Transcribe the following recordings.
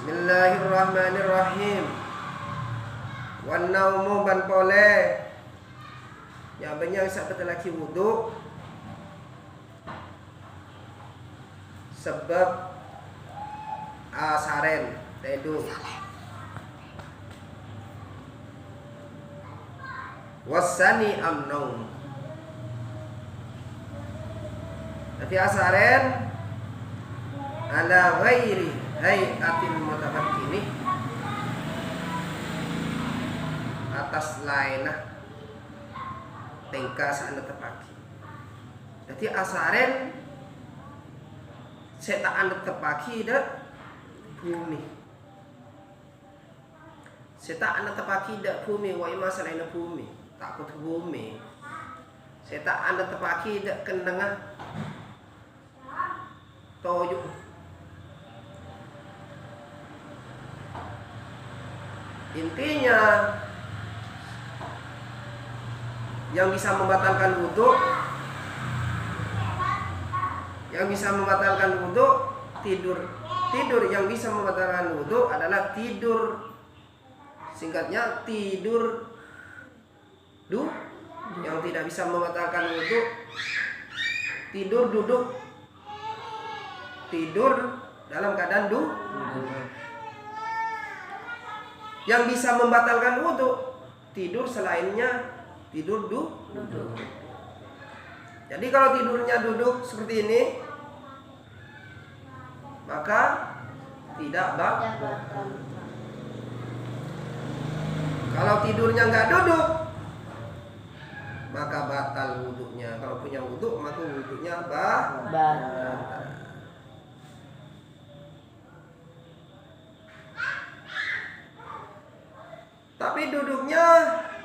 Bismillahirrahmanirrahim. Wan naumu ban pole. Ya banyak sahabat lelaki wudu sebab asaren tedu. Wasani amnaum. Tapi asaren ala ghairi hayatil mutamakkini, atas lainah tingkah sana tepaki. Jadi asaren seta anda tepaki dak bumi. Seta anda tepaki dak bumi wa ima selain bumi. Takut bumi. Seta anda tepaki dak kendengah toyuk. Intinya yang bisa membatalkan wudu, tidur. Tidur yang bisa membatalkan wudu adalah tidur, singkatnya tidur yang tidak bisa membatalkan wudu, tidur duduk, tidur dalam keadaan duduk. Yang bisa membatalkan wudu, tidur selainnya tidur duduk. Jadi kalau tidurnya duduk seperti ini, maka tidak batal. Kalau tidurnya nggak duduk, maka batal wudunya. Kalau punya wudu, maka wudunya batal. Tapi duduknya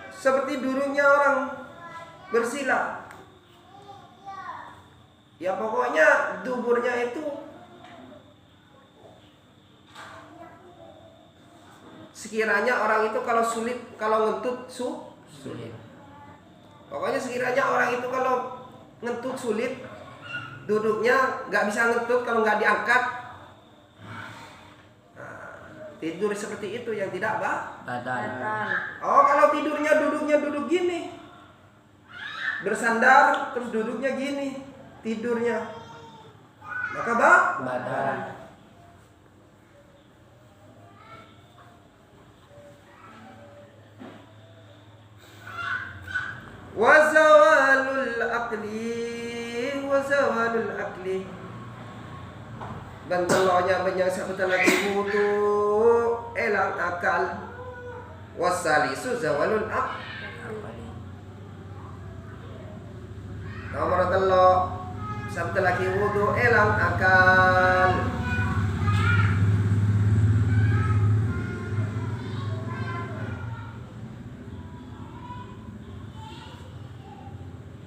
seperti duduknya orang bersila. Ya pokoknya duburnya itu sekiranya orang itu kalau sulit, kalau ngentut sulit. Pokoknya sekiranya orang itu kalau ngentut sulit, duduknya nggak bisa ngentut kalau nggak diangkat. Tidur seperti itu yang tidak batal. Oh, kalau tidurnya duduknya duduk gini, bersandar terus duduknya gini, tidurnya, maka batal. Wazawalul akli. Dan telurnya banyak sahabat lagi wudu elang akal. Wasalisu zawalul akli. Nomor telur sahabat lagi wudu elang akal.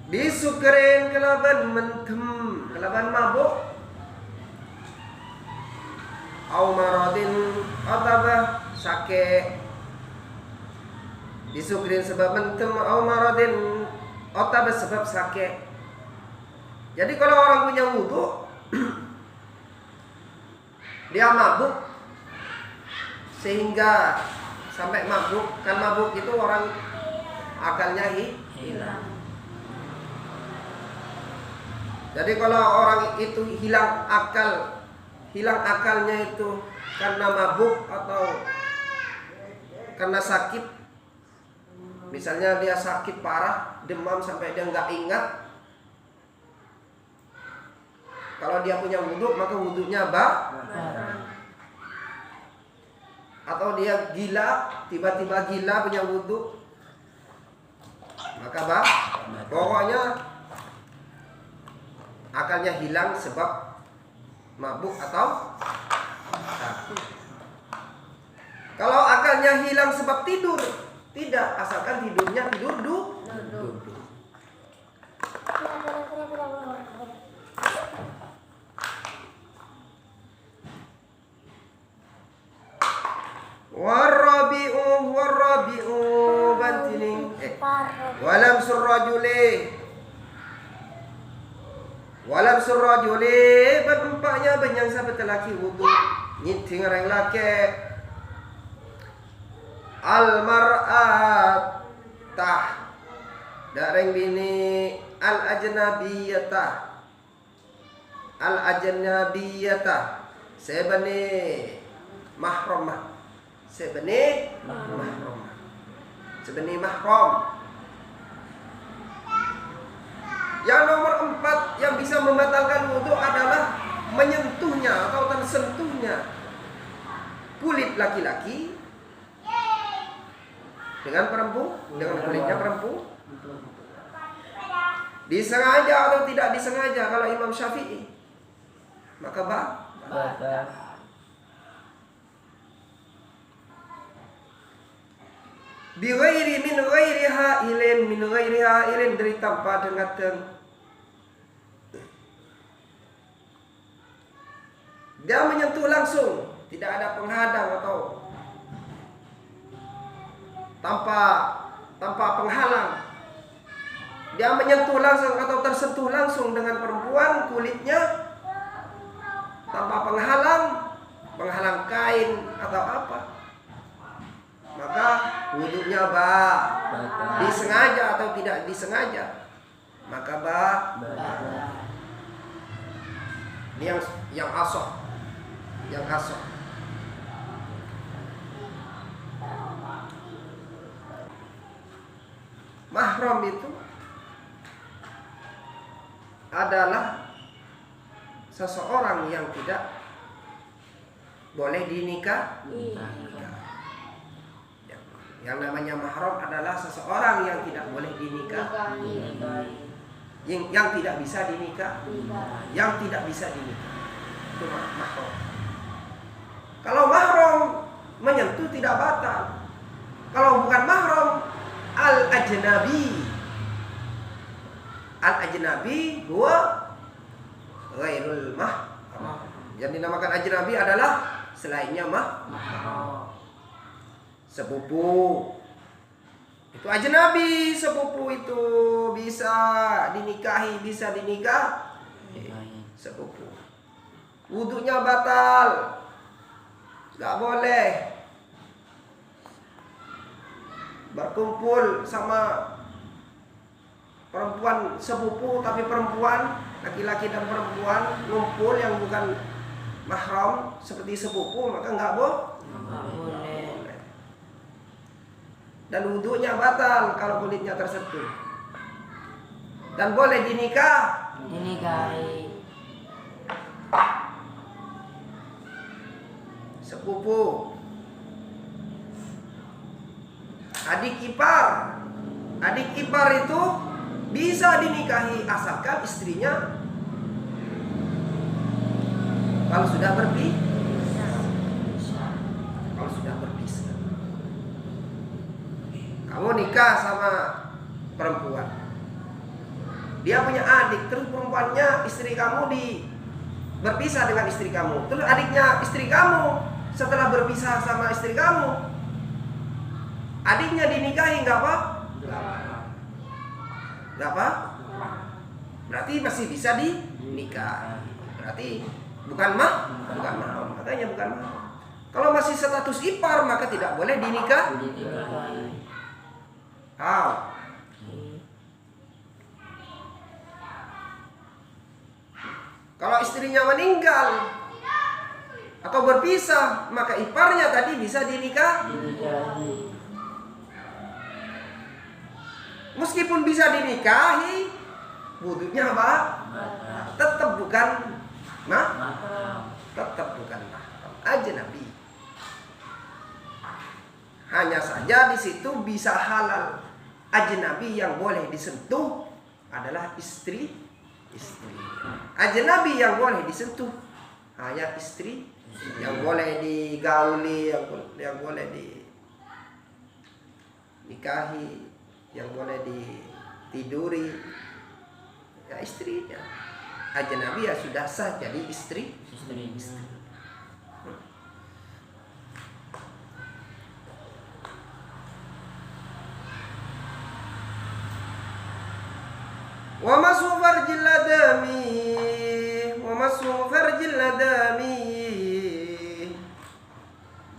Disukerin kelaban mentem, kelaban mabuk. Au maradin ataba sakit. Disukrin sebab mentem, au maradin ataba sebab sakit. Jadi kalau orang punya wudu dia mabuk sehingga sampai mabuk, kan mabuk itu orang akalnya hilang. Jadi kalau orang itu hilang akalnya itu karena mabuk atau karena sakit, misalnya dia sakit parah, demam sampai dia nggak ingat, kalau dia punya wudu maka wudunya atau dia gila, tiba-tiba gila punya wudu, maka pokoknya akalnya hilang sebab mabuk atau sakit. Kalau akalnya hilang sebab tidur, tidak, asalkan tidurnya tidur duduk. Warabi'u bantining walam surrajuli berempaknya banyak sahabat lelaki wudu nyiting orang laki al mar'atah dareng bini al ajnabiyatah sebene mahramah sebene mahram. Yang nomor 4 yang bisa membatalkan wudu adalah menyentuhnya atau tersentuhnya kulit laki-laki dengan kulitnya perempuan. Disengaja atau tidak disengaja, kalau Imam Syafi'i maka batal. Min ghairi hailin dari tanpa dengateng. Dia menyentuh langsung, tidak ada penghadang atau tanpa penghalang. Dia menyentuh langsung atau tersentuh langsung dengan perempuan kulitnya tanpa penghalang kain atau apa, maka wudunya disengaja atau tidak disengaja maka ini yang asoh. Mahram itu adalah seseorang yang tidak boleh dinikahi. Yang namanya mahram adalah seseorang yang tidak boleh dinikahi, yang tidak bisa dinikahi, itu mahram. Kalau mahram menyentuh tidak batal. Kalau bukan mahram, al-ajnabi huwa ghairul mahram. Yang dinamakan ajnabi adalah selainnya mahram. Sepupu itu ajnabi, sepupu itu bisa dinikahi, sepupu. Wudunya batal, nggak boleh berkumpul sama perempuan sepupu, tapi perempuan, laki-laki dan perempuan ngumpul yang bukan mahram seperti sepupu, maka nggak boleh. Dan wudunya batal kalau kulitnya tersentuh. Dan boleh dinikahi sepupu, adik ipar itu bisa dinikahi asalkan istrinya kalau sudah berpisah. Kamu nikah sama perempuan, dia punya adik, terus perempuannya istri kamu berpisah dengan istri kamu, terus adiknya istri kamu setelah berpisah sama istri kamu, adiknya dinikahi, nggak apa? Berarti masih bisa dinikah. Berarti bukan mahram, makanya bukan mahram. Kalau masih status ipar maka tidak boleh dinikahi. Kalau istrinya meninggal atau berpisah, maka iparnya tadi bisa dinikahi. Meskipun bisa dinikahi, wudunya tetap bukan mahram. Ajnabi. Hanya saja di situ bisa halal. Ajnabi yang boleh disentuh adalah istri. Ajnabi yang boleh disentuh hanya istri. Yang boleh digauli, yang boleh dinikahi, yang boleh ditiduri, ya istrinya. Ajnabi ya sudah sah jadi istri. Wa masu farjil ladami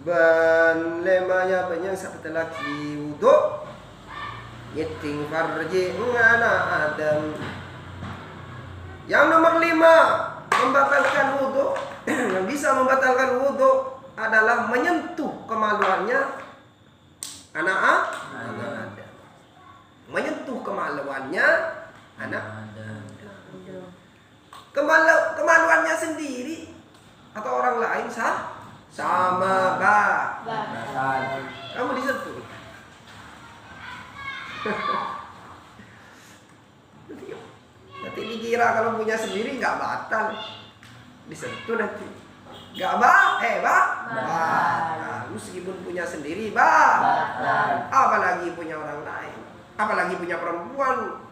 ban lemanya banyak sabda laki wudu nyeting farji ngana adam. Yang nomor 5 membatalkan wudu yang bisa membatalkan wudu adalah menyentuh kemaluannya anak Adam. Menyentuh kemaluannya anak Adam. Kemaluannya sendiri atau orang lain sama kamu disentuh. Nanti dikira kalau punya sendiri nggak batal, disentuh nanti nggak batal. Meskipun punya sendiri batal, apalagi punya orang lain, apalagi punya perempuan.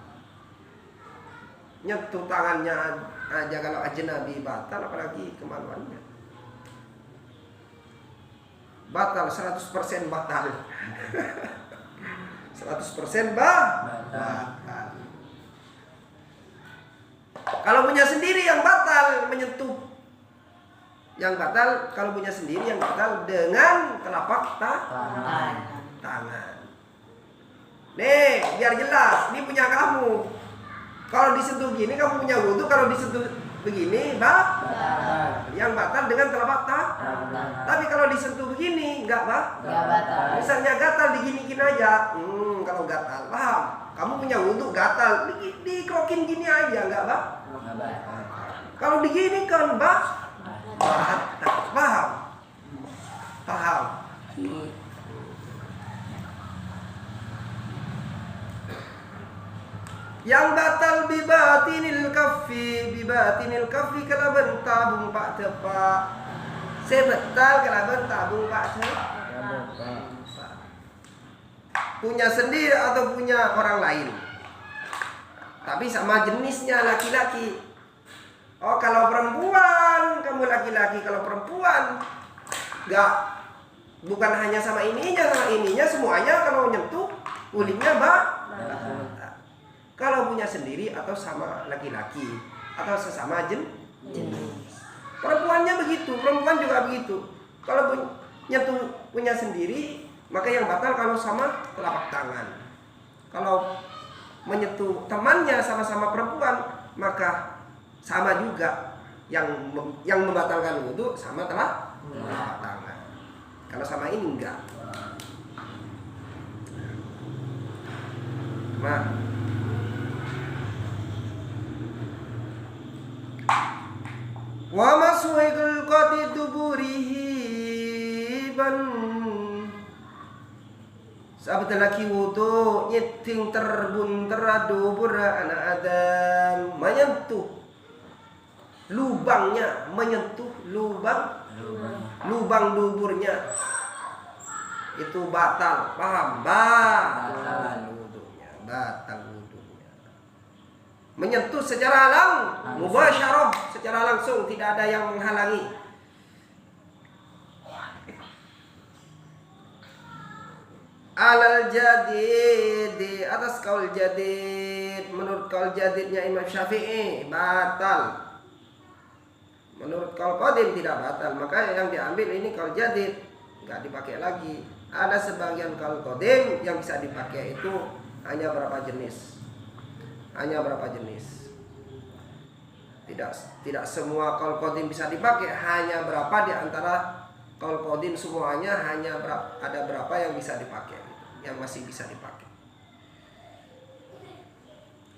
Nyentuh tangannya aja kalau ajnabi batal, apalagi kemaluannya batal, 100% batal. 100% batal. Kalau punya sendiri yang batal menyentuh, yang batal kalau punya sendiri yang batal dengan telapak tangan. Nih biar jelas, ini punya kamu. Kalau disentuh gini kamu punya wudu, kalau disentuh begini batal. Yang batal dengan telapak tangan. Tapi kalau disentuh begini enggak batal. Misalnya gatal diginiin aja. Kalau gatal, paham? Kamu punya wudu gatal, dikrokin gini aja enggak batal. Kalau digini kan paham? Yang batal bibatinil kaffi kalaban tabung pak tepak. Sebetal kalaban tabung pak tepak. Punya sendiri atau punya orang lain, tapi sama jenisnya laki-laki. Oh kalau perempuan, kamu laki-laki. Kalau perempuan enggak, bukan hanya sama ininya semuanya. Kalau nyentuh kulitnya kalau punya sendiri atau sama laki-laki atau sesama jenis. Perempuannya begitu, perempuan juga begitu. Kalau nyentuh punya sendiri, maka yang batal kalau sama telapak tangan. Kalau menyentuh temannya sama-sama perempuan, maka sama juga yang membatalkan wudu sama telapak tangan. Kalau sama ini enggak. Nah, wa maswigul qati duburihi ban sahabat laki wudu nyeting terbun teradubur anak Adam, menyentuh lubangnya, menyentuh lubang duburnya itu batal, paham? Batal wudunya. Menyentuh secara mubasyarah, secara langsung, tidak ada yang menghalangi. Alal jadid, di atas kaul jadid. Menurut kaul jadidnya Imam Syafi'i batal. Menurut kaul qadim tidak batal. Maka yang diambil ini kaul jadid, nggak dipakai lagi. Ada sebagian kaul qadim yang bisa dipakai itu hanya berapa jenis. Tidak semua kaul qadim bisa dipakai, hanya berapa di antara kaul qadim semuanya, hanya ada berapa yang bisa dipakai, yang masih bisa dipakai.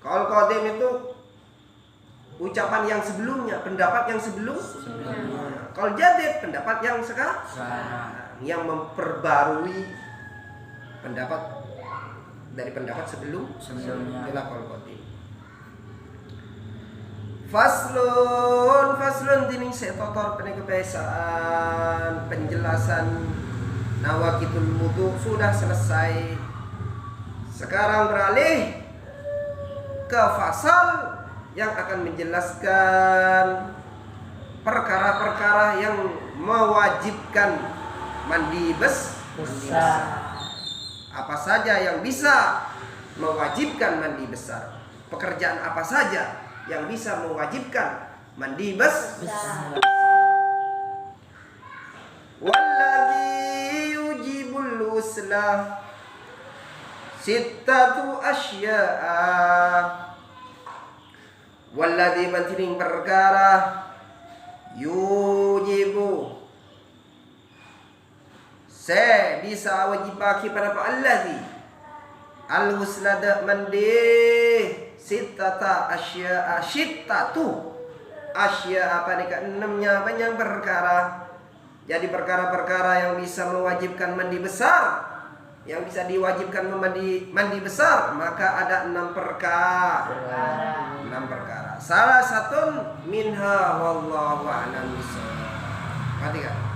Kaul qadim itu ucapan yang sebelumnya, pendapat yang sebelumnya. Kaul jadid pendapat yang sekarang, yang memperbarui pendapat dari pendapat sebelumnya. Itulah kaul qadim. Faslun tining setotor pene kebiasaan penjelasan nawaqitul wudu sudah selesai. Sekarang beralih ke fasal yang akan menjelaskan perkara-perkara yang mewajibkan mandi besar. Apa saja yang bisa mewajibkan mandi besar? Pekerjaan apa saja yang bisa mewajibkan mandi besar? Walladzi ghusla sittatu asya'a walladhi bantining perkara yujibu se bisa wajibaki pada alladhi al-ghusla mandi sittata asya'a sittatu asya'a pada enamnya banyak perkara. Jadi perkara-perkara yang bisa mewajibkan mandi besar, yang bisa diwajibkan mandi besar, maka ada 6 perkara. 6 perkara. Salah satu minha wallahu a'lam bishawab. Perhatikan.